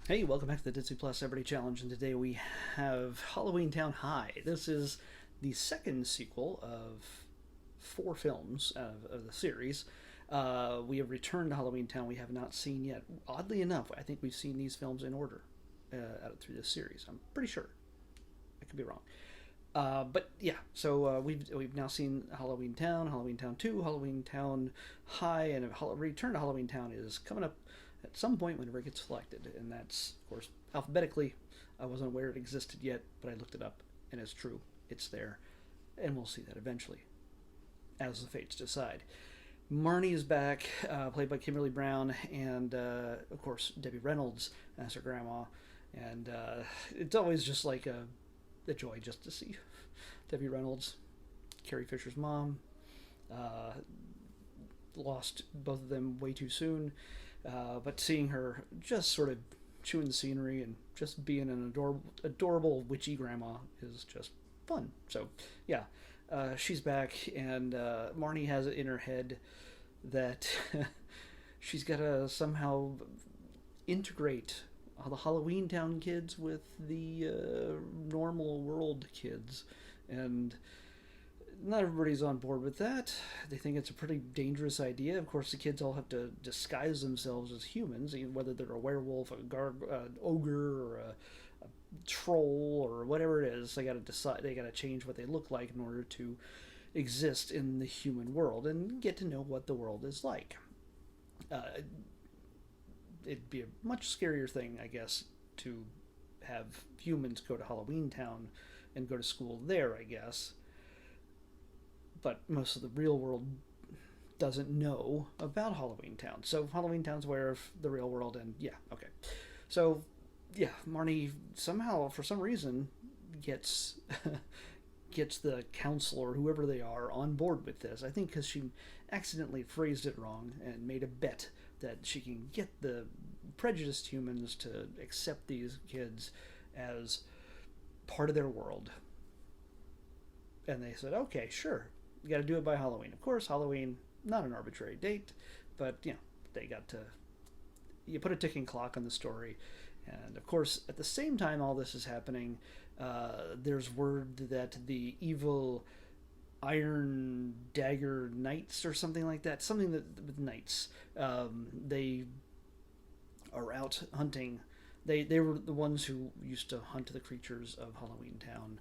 Hey, welcome back to the Disney Plus Everyday Challenge, and today we have Halloweentown High. This is the second sequel of four films of the series. We have returned to Halloweentown we have not seen yet. Oddly enough, I think we've seen these films in order through this series. I'm pretty sure. I could be wrong. But yeah, so we've now seen Halloweentown, Halloweentown 2, Halloweentown High, and Return to Halloweentown is coming up at some point whenever it gets selected, and that's of course alphabetically. I wasn't aware it existed yet, but I looked it up, and it's true. It's there, and we'll see that eventually, as the fates decide. Marnie is back, played by Kimberly Brown, and of course Debbie Reynolds as her grandma, and it's always just like a joy just to see Debbie Reynolds, Carrie Fisher's mom. Uh, Lost both of them way too soon, but seeing her just sort of chewing the scenery and just being an adorable witchy grandma is just fun. So, yeah, she's back, and Marnie has it in her head that she's got to somehow integrate the Halloweentown kids with the normal world kids, and not everybody's on board with that. They think it's a pretty dangerous idea. Of course, the kids all have to disguise themselves as humans, whether they're a werewolf, an ogre, or a troll, or whatever it is. They got to decide. They got to change what they look like in order to exist in the human world and get to know what the world is like. Uh, it'd be a much scarier thing, I guess, to have humans go to Halloweentown and go to school there, I guess. But most of the real world doesn't know about Halloweentown. So Halloweentown's aware of the real world, and yeah, okay. So yeah, Marnie somehow, for some reason, gets gets the council or whoever they are on board with this. I think because she accidentally phrased it wrong and made a bet that she can get the prejudiced humans to accept these kids as part of their world. And they said, okay, sure, you got to do it by Halloween. Of course, Halloween, not an arbitrary date, but they got to. You put a ticking clock on the story, and of course, at the same time all this is happening, there's word that the evil Iron Dagger Knights or something like that, something that with knights, they are out hunting. They were the ones who used to hunt the creatures of Halloweentown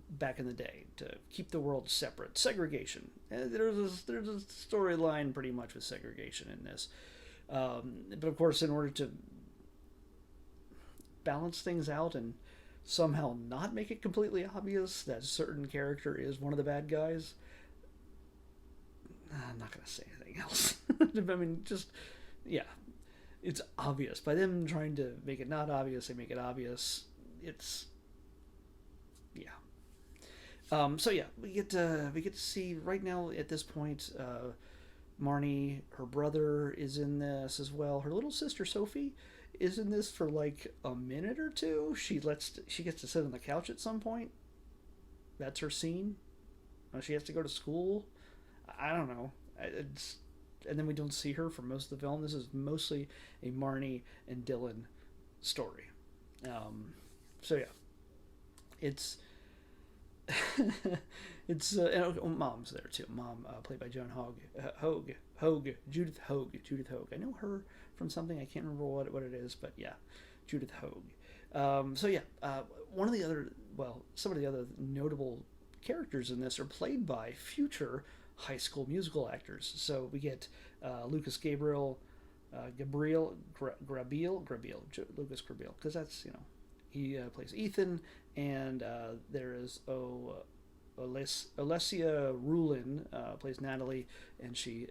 back in the day to keep the world separate. Segregation. There's a storyline pretty much with segregation in this. But of course, in order to balance things out and somehow not make it completely obvious that a certain character is one of the bad guys, I'm not going to say anything else. I mean, just, yeah, it's obvious. By them trying to make it not obvious, they make it obvious. It's, yeah. So yeah, we get to see right now at this point. Marnie, her brother is in this as well. Her little sister Sophie is in this for like a minute or two. She gets to sit on the couch at some point. That's her scene. She has to go to school. I don't know. And then we don't see her for most of the film. This is mostly a Marnie and Dylan story. So yeah, it's and mom's there too. Mom, played by Joan Judith Hogue. I know her from something. I can't remember what it is, but yeah, Judith Hogue. So yeah, some of the other notable characters in this are played by future High School Musical actors. So we get Lucas Lucas Grabeel, because that's he plays Ethan, and there is Alessia Rulin plays Natalie, and she.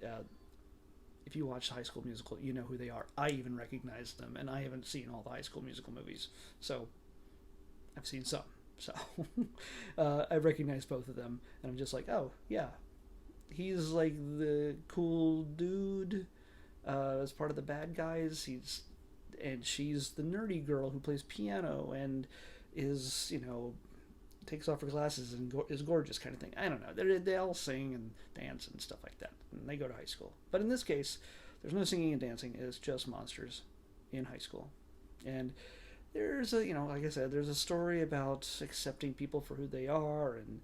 If you watch High School Musical, you know who they are. I even recognize them, and I haven't seen all the High School Musical movies, so I've seen some. So I recognize both of them, and I'm just like, oh yeah, he's like the cool dude as part of the bad guys. And she's the nerdy girl who plays piano and is takes off her glasses and is gorgeous kind of thing. I don't know. They all sing and dance and stuff like that, and they go to high school. But in this case, there's no singing and dancing. It's just monsters in high school. And there's a, like I said, there's a story about accepting people for who they are and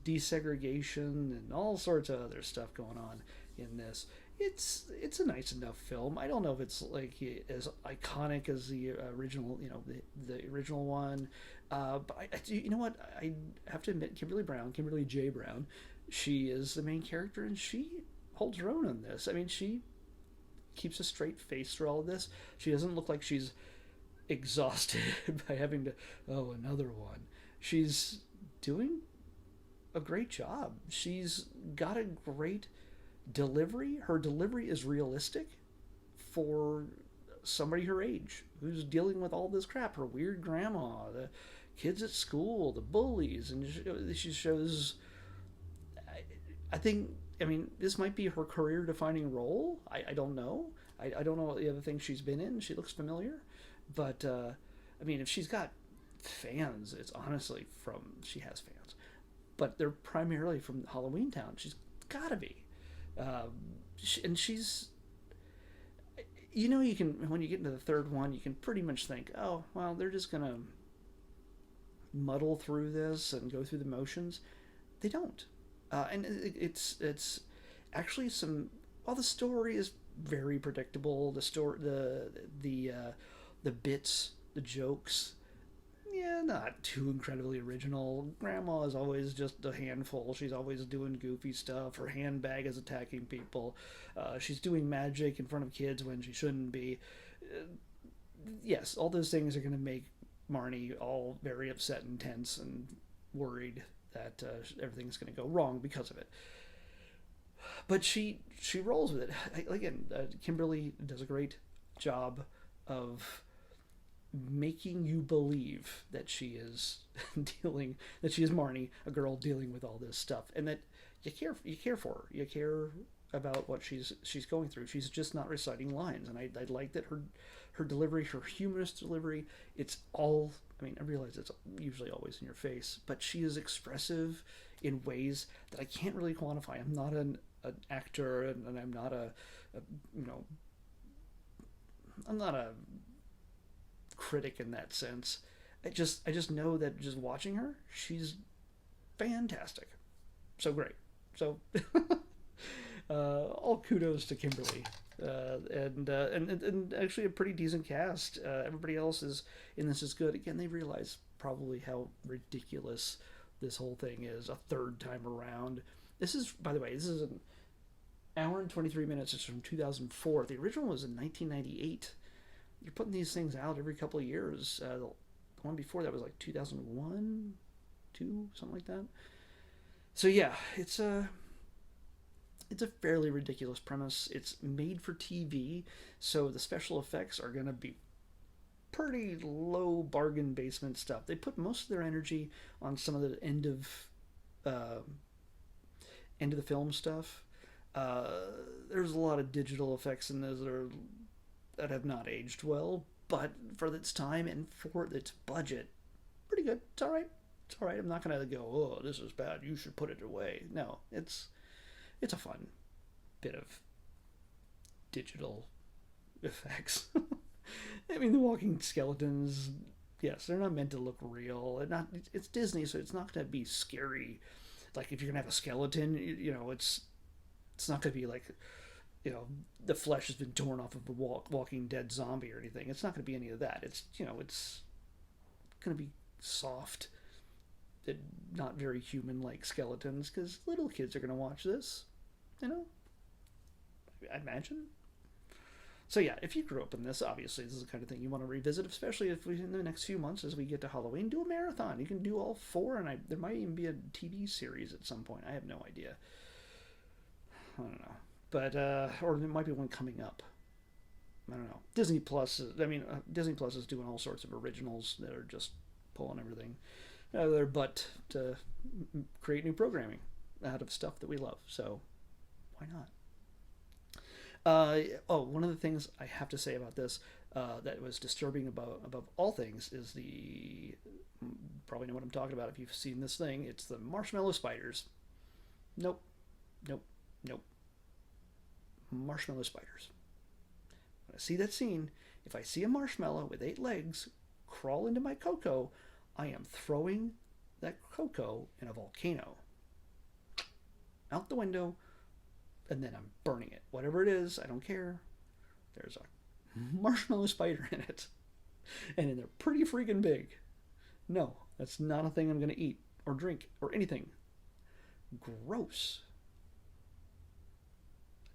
desegregation and all sorts of other stuff going on in this. It's a nice enough film. I don't know if it's like as iconic as the original, the original one. But you know what? I have to admit, Kimberly J. Brown, she is the main character, and she holds her own in this. I mean, she keeps a straight face through all of this. She doesn't look like she's exhausted by having to, oh, another one. She's doing a great job. She's got a great delivery. Her delivery is realistic for somebody her age who's dealing with all this crap. Her weird grandma, the kids at school, the bullies, and she shows. I think. I mean, this might be her career-defining role. I don't know. I don't know the other things she's been in. She looks familiar, but I mean, if she's got fans, it's honestly from she has fans, but they're primarily from Halloweentown. She's gotta be, and she's you can when you get into the third one, you can pretty much think, oh well, they're just gonna muddle through this and go through the motions. They don't, and it's actually some. While the story is very predictable, the bits, the jokes, yeah, not too incredibly original. Grandma is always just a handful. She's always doing goofy stuff. Her handbag is attacking people. She's doing magic in front of kids when she shouldn't be. Yes, all those things are going to make Marnie all very upset and tense and worried that everything's going to go wrong because of it. But she rolls with it. Again, Kimberly does a great job of making you believe that she is that she is Marnie, a girl dealing with all this stuff, and that you care for her, you care about what she's going through. She's just not reciting lines, and I like that her delivery, her humorous delivery, it's all. I mean, I realize it's usually always in your face, but she is expressive in ways that I can't really quantify. I'm not an actor, and I'm not a you know I'm not a critic in that sense. I just know that just watching her, she's fantastic, so great. So all kudos to Kimberly, and actually a pretty decent cast. Everybody else is in this is good. Again, they realize probably how ridiculous this whole thing is a third time around. This is, by the way, this is an hour and 23 minutes. It's from 2004. The original was in 1998. You're putting these things out every couple of years. The one before that was like 2001, 2, something like that. So yeah, it's a fairly ridiculous premise. It's made for TV, so the special effects are going to be pretty low bargain basement stuff. They put most of their energy on some of the end of the film stuff. There's a lot of digital effects in those that have not aged well, but for its time and for its budget, pretty good. It's all right. It's all right. I'm not gonna go, oh, this is bad, you should put it away. No, it's a fun bit of digital effects. I mean, the walking skeletons, yes, they're not meant to look real. It's Disney, so it's not gonna be scary. Like if you're gonna have a skeleton, it's not gonna be like, the flesh has been torn off of a walking dead zombie or anything. It's not going to be any of that. It's going to be soft, not very human-like skeletons, because little kids are going to watch this, I imagine. So yeah, if you grew up in this, obviously this is the kind of thing you want to revisit, especially if in the next few months as we get to Halloween, do a marathon. You can do all 4, and there might even be a TV series at some point. I have no idea. I don't know. But or there might be one coming up. I don't know. Disney Plus is doing all sorts of originals that are just pulling everything out of their butt to create new programming out of stuff that we love. So why not? One of the things I have to say about this that was disturbing above all things is probably know what I'm talking about if you've seen this thing. It's the marshmallow spiders. Nope. Marshmallow spiders. When I see that scene, If I see a marshmallow with 8 legs crawl into my cocoa, I am throwing that cocoa in a volcano. Out the window, and then I'm burning it. Whatever it is, I don't care. There's a marshmallow spider in it. And they're pretty freaking big. No, that's not a thing I'm going to eat or drink or anything. Gross.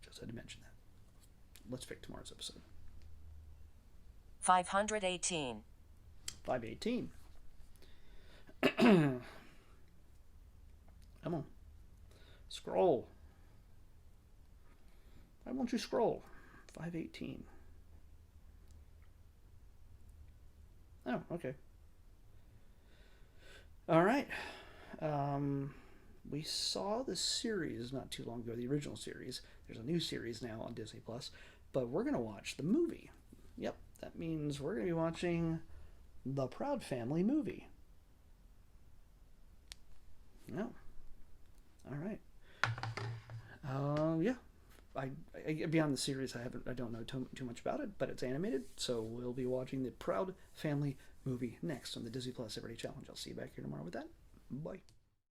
I just had to mention that. Let's pick tomorrow's episode. 518. 518. Come on. Scroll. Why won't you scroll? 518. Oh, okay. All right. We saw the series not too long ago, the original series. There's a new series now on Disney Plus, but we're going to watch the movie. Yep, that means we're going to be watching the Proud Family movie. No. All right. Yeah. I beyond the series, I don't know too much about it, but it's animated, so we'll be watching the Proud Family movie next on the Disney Plus Everyday Challenge. I'll see you back here tomorrow with that. Bye.